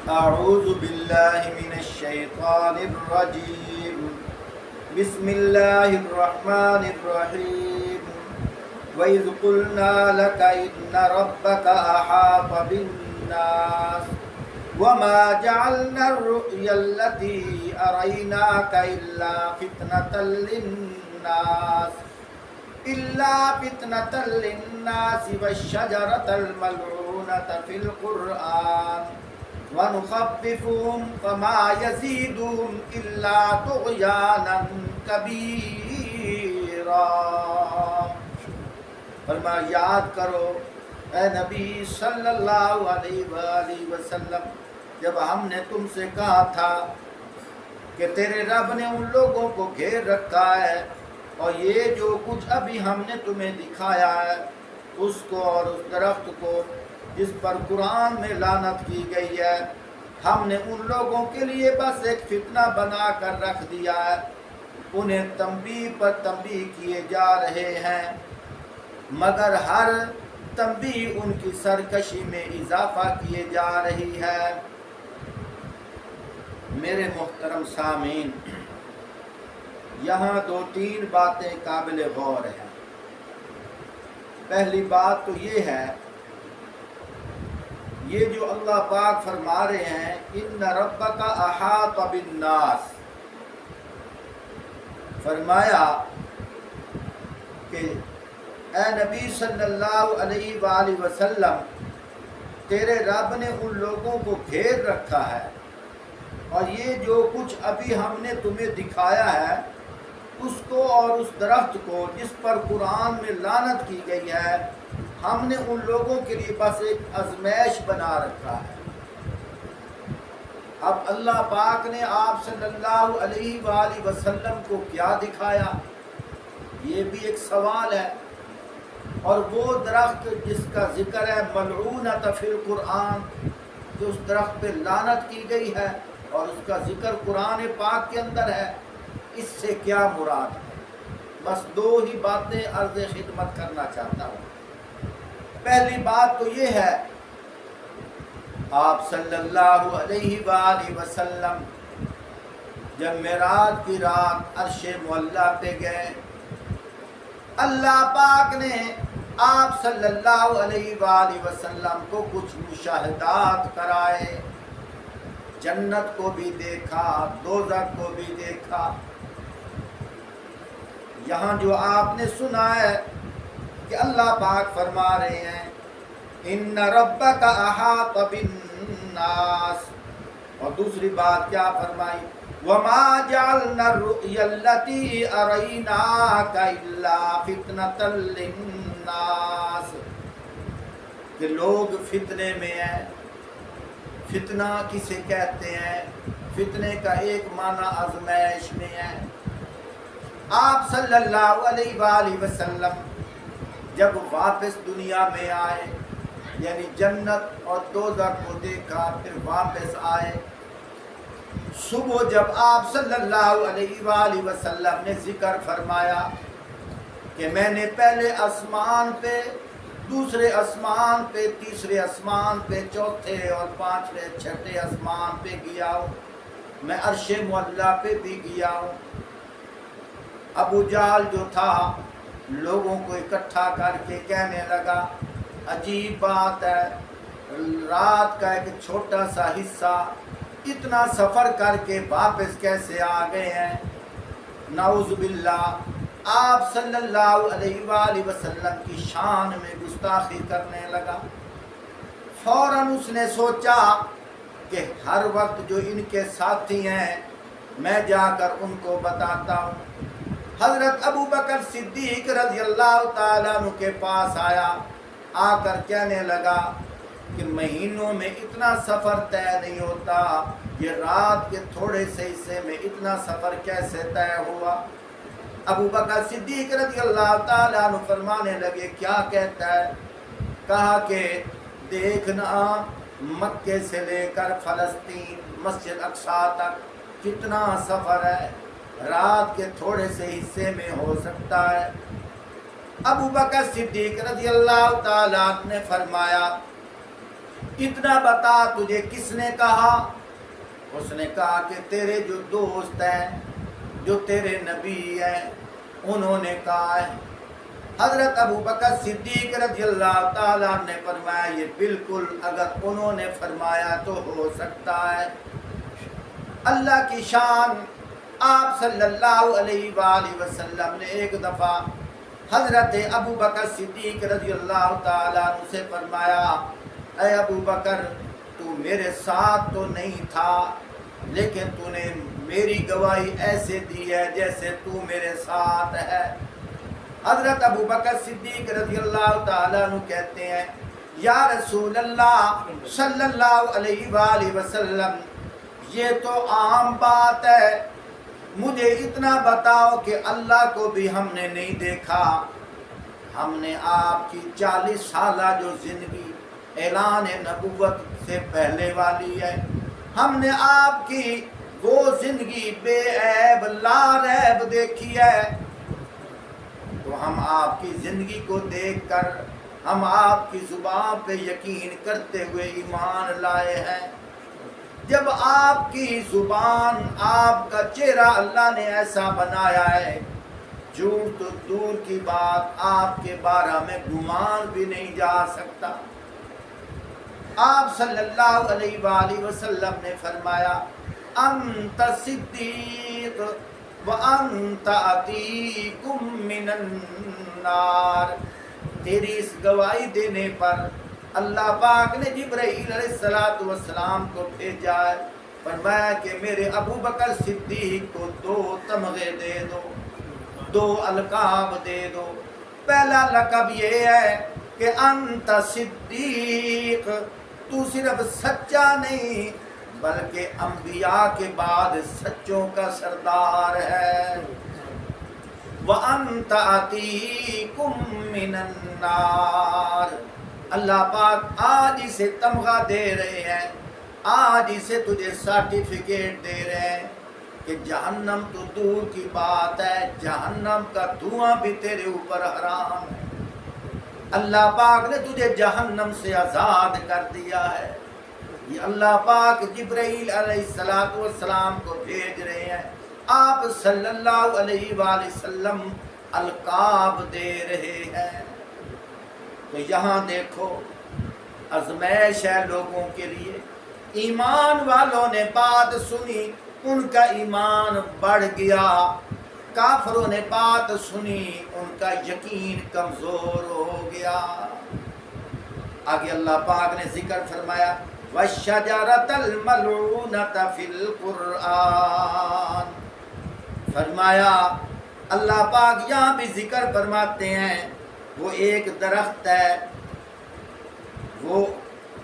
أعوذ بالله من الشيطان الرجيم. بسم الله الرحمن الرحيم. وإذ قلنا لك إن ربك أحاط بالناس وما جعلنا الرؤيا التي أريناك إلا فتنة للناس والشجرة الملعونة في القرآن ونخففهم فما يزيدهم إلا طغيانا كبيرا. فرمایا یاد کرو اے نبی صلی اللہ علیہ وآلہ وسلم، جب ہم نے تم سے کہا تھا کہ تیرے رب نے ان لوگوں کو گھیر رکھا ہے اور یہ جو کچھ ابھی ہم نے تمہیں دکھایا ہے اس کو اور اس درخت کو جس پر قرآن میں لعنت کی گئی ہے، ہم نے ان لوگوں کے لیے بس ایک فتنہ بنا کر رکھ دیا ہے. انہیں تنبیہ پر تنبیہ کیے جا رہے ہیں، مگر ہر تنبیہ ان کی سرکشی میں اضافہ کیے جا رہی ہے. میرے محترم سامعین، یہاں دو تین باتیں قابل غور ہیں. پہلی بات تو یہ ہے، یہ جو اللہ پاک فرما رہے ہیں ان ربک احاط بالناس، فرمایا کہ اے نبی صلی اللہ علیہ وآلہ وسلم، تیرے رب نے ان لوگوں کو گھیر رکھا ہے اور یہ جو کچھ ابھی ہم نے تمہیں دکھایا ہے اس کو اور اس درخت کو جس پر قرآن میں لعنت کی گئی ہے، ہم نے ان لوگوں کے لیے بس ایک آزمائش بنا رکھا ہے. اب اللہ پاک نے آپ صلی اللہ علیہ وآلہ وسلم کو کیا دکھایا، یہ بھی ایک سوال ہے. اور وہ درخت جس کا ذکر ہے ملعونۃ فی القرآن، جو اس درخت پہ لعنت کی گئی ہے اور اس کا ذکر قرآن پاک کے اندر ہے، اس سے کیا مراد ہے؟ بس دو ہی باتیں عرض خدمت کرنا چاہتا ہوں. پہلی بات تو یہ ہے، آپ صلی اللہ علیہ وآلہ وسلم جب معراج کی رات عرش معلیٰ پہ گئے، اللہ پاک نے آپ صلی اللہ علیہ وآلہ وسلم کو کچھ مشاہدات کرائے. جنت کو بھی دیکھا، دوزخ کو بھی دیکھا. یہاں جو آپ نے سنا ہے کہ اللہ پاک فرما رہے ہیں ان ربک احاط بالناس، اور دوسری بات کیا فرمائی، وما جعلنا الرؤيا التي أريناك إلا فتنة للناس، کہ لوگ فتنے میں ہیں. فتنہ کسے کہتے ہیں؟ فتنے کا ایک معنی آزمائش میں ہے. آپ صلی اللہ علیہ وآلہ وسلم جب واپس دنیا میں آئے، یعنی جنت اور دوزخ کو دیکھا، پھر واپس آئے. صبح جب آپ صلی اللہ علیہ وآلہ وسلم نے ذکر فرمایا کہ میں نے پہلے آسمان پہ، دوسرے آسمان پہ، تیسرے آسمان پہ، چوتھے اور پانچویں چھٹے آسمان پہ گیا ہوں، میں عرش معلیٰ پہ بھی گیا ہوں. ابو جہل جو تھا لوگوں کو اکٹھا کر کے کہنے لگا عجیب بات ہے، رات کا ایک چھوٹا سا حصہ اتنا سفر کر کے واپس کیسے آ گئے ہیں. نعوذ باللہ، آپ صلی اللہ علیہ وآلہ وسلم کی شان میں گستاخی کرنے لگا. فوراً اس نے سوچا کہ ہر وقت جو ان کے ساتھی ہیں میں جا کر ان کو بتاتا ہوں. حضرت ابو بکر صدیق رضی اللہ تعالیٰ عنہ کے پاس آیا، آ کر کہنے لگا کہ مہینوں میں اتنا سفر طے نہیں ہوتا، یہ رات کے تھوڑے سے حصے میں اتنا سفر کیسے طے ہوا؟ ابو بکر صدیق رضی اللہ تعالیٰ عنہ فرمانے لگے کیا کہتا ہے؟ کہا کہ دیکھنا مکے سے لے کر فلسطین مسجد اقصیٰ تک کتنا سفر ہے، رات کے تھوڑے سے حصے میں ہو سکتا ہے. ابو بکر صدیق رضی اللہ تعالیٰ عنہ نے فرمایا اتنا بتا تجھے کس نے کہا؟ اس نے کہا کہ تیرے جو دوست ہیں، جو تیرے نبی ہیں، انہوں نے کہا ہے۔ حضرت ابوبکر صدیق رضی اللہ تعالیٰ نے فرمایا یہ بالکل اگر انہوں نے فرمایا تو ہو سکتا ہے۔ اللہ کی شان، آپ صلی اللہ علیہ وآلہ وسلم نے ایک دفعہ حضرت ابوبکر صدیق رضی اللہ تعالیٰ عنہ سے فرمایا، اے ابوبکر تو میرے ساتھ تو نہیں تھا لیکن تو نے میری گواہی ایسے دی ہے جیسے تو میرے ساتھ ہے۔ حضرت ابوبکر صدیق رضی اللہ تعالیٰ عنہ کہتے ہیں یا رسول اللہ صلی اللہ علیہ وآلہ وسلم یہ تو عام بات ہے، مجھے اتنا بتاؤ کہ اللہ کو بھی ہم نے نہیں دیکھا، ہم نے آپ کی 40 سالہ جو زندگی اعلان نبوت سے پہلے والی ہے، ہم نے آپ کی وہ زندگی بے عیب لا ریب دیکھی ہے، تو ہم آپ کی زندگی کو دیکھ کر ہم آپ کی زبان پہ یقین کرتے ہوئے ایمان لائے ہیں۔ جب آپ کی زبان، آپ کا چہرہ اللہ نے ایسا بنایا ہے، جھوٹ تو دور کی بات آپ کے بارے میں گمان بھی نہیں جا سکتا۔ آپ صلی اللہ علیہ وآلہ وسلم نے فرمایا انت صدیق وانت عتیق من النار، تیری اس گواہی دینے پر اللہ پاک نے جبرائیل علیہ السلام کو بھیجا ہے، فرمایا کہ میرے ابوبکر صدیق کو 2 تمغے دے دو، 2 القاب دے دو۔ پہلا لقب یہ ہے کہ انت صدیق، تو صرف سچا نہیں بلکہ انبیاء کے بعد سچوں کا سردار ہے۔ وَأَنْتَ عَتِيقٌ مِّنَ النَّارِ، اللہ پاک آج اسے تمغہ دے رہے ہیں، آج اسے تجھے سرٹیفکیٹ دے رہے ہیں کہ جہنم تو دور کی بات ہے، جہنم کا دھواں بھی تیرے اوپر حرام ہے۔ اللہ پاک نے تجھے جہنم سے آزاد کر دیا ہے۔ یہ اللہ پاک جبرائیل علیہ السلام کو بھیج رہے ہیں، آپ صلی اللہ علیہ وآلہ وسلم القاب دے رہے ہیں۔ تو یہاں دیکھو آزمائش ہے لوگوں کے لیے، ایمان والوں نے بات سنی ان کا ایمان بڑھ گیا، کافروں نے بات سنی ان کا یقین کمزور ہو گیا۔ آگے اللہ پاک نے ذکر فرمایا وَالشَّجَرَةَ الْمَلْعُونَةَ فِي الْقُرْآنِ، فرمایا اللہ پاک یہاں بھی ذکر فرماتے ہیں وہ ایک درخت ہے، وہ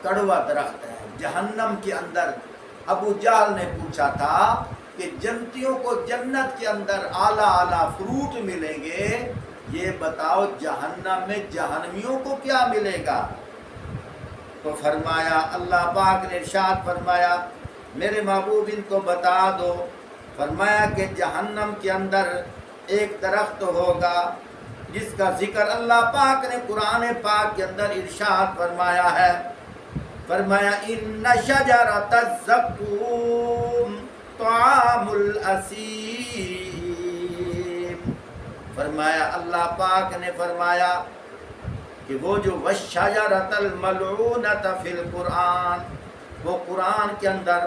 کڑوا درخت ہے جہنم کے اندر۔ ابو جہل نے پوچھا تھا کہ جنتیوں کو جنت کے اندر اعلیٰ اعلیٰ فروٹ ملیں گے، یہ بتاؤ جہنم میں جہنمیوں کو کیا ملے گا؟ تو فرمایا اللہ پاک نے ارشاد فرمایا میرے محبوب ان کو بتا دو، فرمایا کہ جہنم کے اندر ایک درخت ہوگا جس کا ذکر اللہ پاک نے قرآن پاک کے اندر ارشاد فرمایا ہے، فرمایا ان شجرۃ الزقوم طعام الاسیم، فرمایا اللہ پاک نے فرمایا کہ وہ جو والشجرۃ الملعونۃ فی القرآن، وہ قرآن کے اندر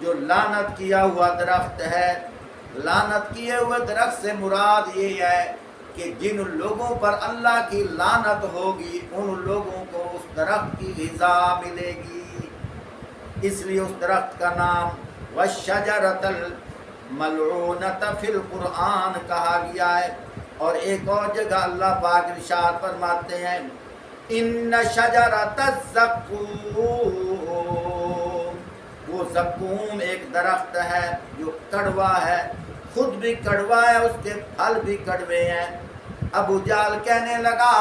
جو لعنت کیا ہوا درخت ہے، لعنت کیے ہوئے درخت سے مراد یہ ہے کہ جن لوگوں پر اللہ کی لعنت ہوگی ان لوگوں کو اس درخت کی غذا ملے گی، اس لیے اس درخت کا نام والشجرۃ الملعونۃ فی القرآن کہا گیا ہے۔ اور ایک اور جگہ اللہ پاک ارشاد فرماتے ہیں ان شجرۃ الزقوم، وہ زقوم ایک درخت ہے جو کڑوا ہے، خود بھی کڑوا ہے، اس کے پھل بھی کڑوے ہیں۔ ابو جہل کہنے لگا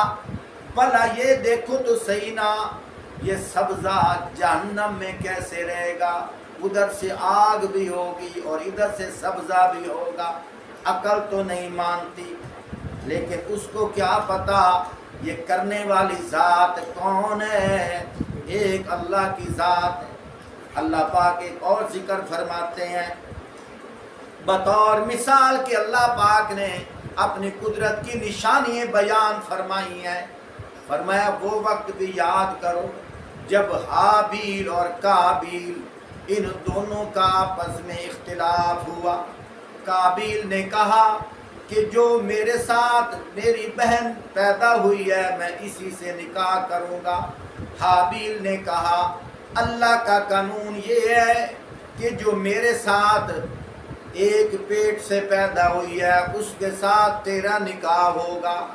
بھلا یہ دیکھو تو صحیح نا، یہ سبزہ جہنم میں کیسے رہے گا؟ ادھر سے آگ بھی ہوگی اور ادھر سے سبزہ بھی ہوگا، عقل تو نہیں مانتی۔ لیکن اس کو کیا پتا یہ کرنے والی ذات کون ہے؟ ایک اللہ کی ذات ہے۔ اللہ پاک ایک اور ذکر فرماتے ہیں بطور مثال کہ اللہ پاک نے اپنی قدرت کی نشانیاں بیان فرمائی ہیں۔ فرمایا وہ وقت بھی یاد کرو جب حابیل اور قابیل ان دونوں کا آپس میں اختلاف ہوا۔ قابیل نے کہا کہ جو میرے ساتھ میری بہن پیدا ہوئی ہے میں اسی سے نکاح کروں گا۔ حابیل نے کہا اللہ کا قانون یہ ہے کہ جو میرے ساتھ ایک پیٹ سے پیدا ہوئی ہے اس کے ساتھ تیرا نکاح ہوگا،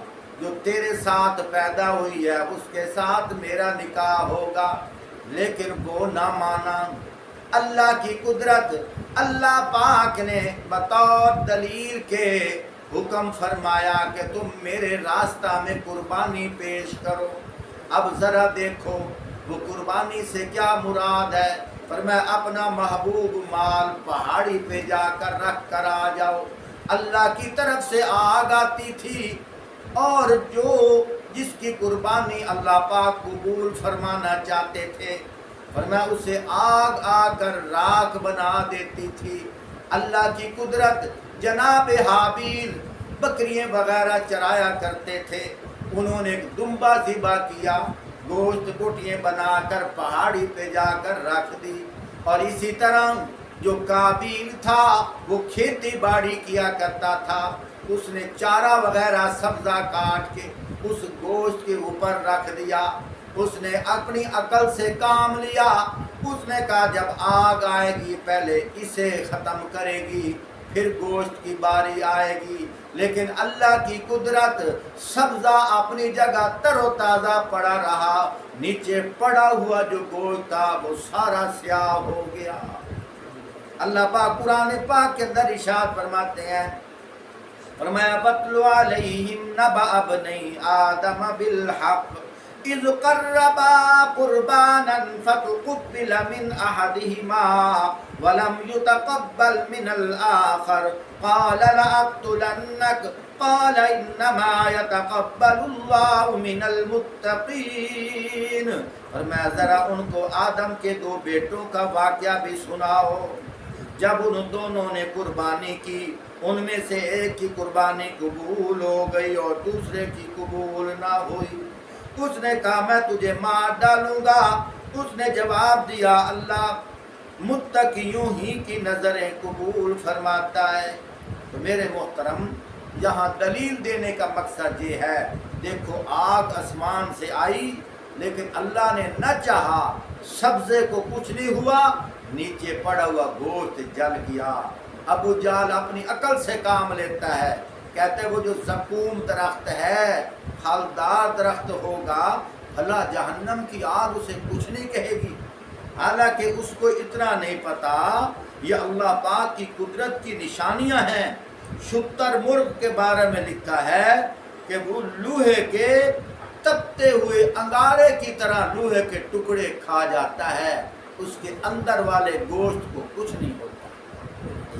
جو تیرے ساتھ پیدا ہوئی ہے اس کے ساتھ میرا نکاح ہوگا، لیکن وہ نہ مانا۔ اللہ کی قدرت، اللہ پاک نے بطور دلیل کے حکم فرمایا کہ تم میرے راستہ میں قربانی پیش کرو۔ اب ذرا دیکھو وہ قربانی سے کیا مراد ہے؟ فرمایا اپنا محبوب مال پہاڑی پہ جا کر رکھ کر آ جاؤ۔ اللہ کی طرف سے آگ آتی تھی اور جس کی قربانی اللہ پاک قبول فرمانا چاہتے تھے فرمایا اسے آگ آ کر راکھ بنا دیتی تھی۔ اللہ کی قدرت، جناب حابیل بکریاں وغیرہ چرایا کرتے تھے، انہوں نے ایک دمبا ذبح کیا، گوشت بوٹیاں بنا کر پہاڑی پہ جا کر رکھ دی۔ اور اسی طرح جو قابیل تھا وہ کھیتی باڑی کیا کرتا تھا، اس نے چارہ وغیرہ سبزہ کاٹ کے اس گوشت کے اوپر رکھ دیا۔ اس نے اپنی عقل سے کام لیا، اس نے کہا جب آگ آئے گی پہلے اسے ختم کرے گی پھر گوشت کی باری آئے گی۔ لیکن اللہ کی قدرت، سبزہ اپنی جگہ تر و تازہ پڑا رہا، نیچے پڑا ہوا جو گوشت تھا وہ سارا سیاہ ہو گیا۔ اللہ پاک قرآن پاک کے اندر ارشاد فرماتے ہیں، فرمایا وَاتْلُ عَلَيْهِمْ نَبَأَ ابْنَيْ آدَمَ بِالْحَقِّ إِذْ قَرَّبَا قُرْبَانًا فَتُقُبِّلَ مِنْ أَحَدِهِمَا وَلَمْ يُتَقَبَّلْ مِنَ الْآخَرِ قَالَ لَأَقْتُلَنَّكَ قَالَ إِنَّمَا يَتَقَبَّلُ اللَّهُ مِنَ الْمُتَّقِينَ۔ فرمایا ذرا ان کو آدم کے دو بیٹوں کا واقعہ بھی سناؤ۔ جب ان دونوں نے قربانی کی، ان میں سے ایک کی قربانی قبول ہو گئی اور دوسرے کی قبول نہ ہوئی۔ اس نے کہا میں تجھے مار ڈالوں گا۔ اس نے جواب دیا اللہ متقیوں ہی کی نظریں قبول فرماتا ہے۔ تو میرے محترم، یہاں دلیل دینے کا مقصد یہ ہے، دیکھو آگ آسمان سے آئی لیکن اللہ نے نہ چاہا، سبزے کو کچھ نہیں ہوا، نیچے پڑا ہوا گوشت جل گیا۔ ابو جہل اپنی عقل سے کام لیتا ہے، کہتے وہ جو زقوم درخت ہے، پھلدار درخت ہوگا، بھلا جہنم کی آگ اسے کچھ نہیں کہے گی۔ حالانکہ اس کو اتنا نہیں پتا یہ اللہ پاک کی قدرت کی نشانیاں ہیں۔ شتر مرغ کے بارے میں لکھا ہے کہ وہ لوہے کے تپتے ہوئے انگارے کی طرح لوہے کے ٹکڑے کھا جاتا ہے، اس کے اندر والے گوشت کو کچھ نہیں ہوتا۔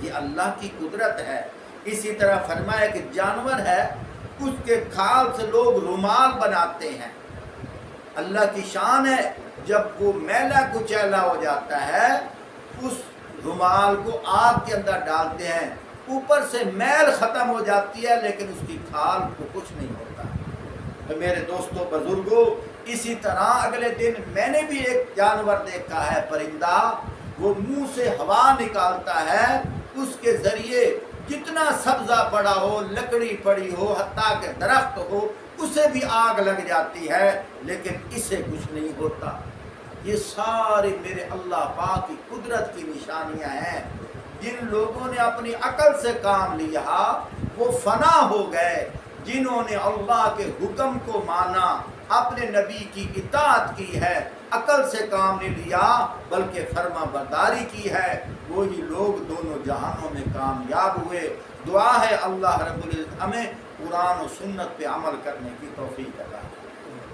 یہ اللہ کی قدرت ہے۔ اسی طرح فرمایا کہ جانور ہے، اس کے کھال سے لوگ رومال بناتے ہیں۔ اللہ کی شان ہے، جب وہ میلا کچیلا ہو جاتا ہے اس رومال کو آگ کے اندر ڈالتے ہیں، اوپر سے میل ختم ہو جاتی ہے لیکن اس کی کھال کو کچھ نہیں ہوتا۔ تو میرے دوستوں بزرگوں، اسی طرح اگلے دن میں نے بھی ایک جانور دیکھا ہے، پرندہ، وہ منہ سے ہوا نکالتا ہے، اس کے ذریعے جتنا سبزہ پڑا ہو، لکڑی پڑی ہو، حتیٰ کہ درخت ہو، اسے بھی آگ لگ جاتی ہے لیکن اسے کچھ نہیں ہوتا۔ یہ سارے میرے اللہ پاک کی قدرت کی نشانیاں ہیں۔ جن لوگوں نے اپنی عقل سے کام لیا وہ فنا ہو گئے، جنہوں نے اللہ کے حکم کو مانا، اپنے نبی کی اطاعت کی ہے، عقل سے کام نہیں لیا بلکہ فرما برداری کی ہے، وہی لوگ دونوں جہانوں میں کامیاب ہوئے۔ دعا ہے اللہ رب العزت ہمیں قرآن و سنت پہ عمل کرنے کی توفیق عطا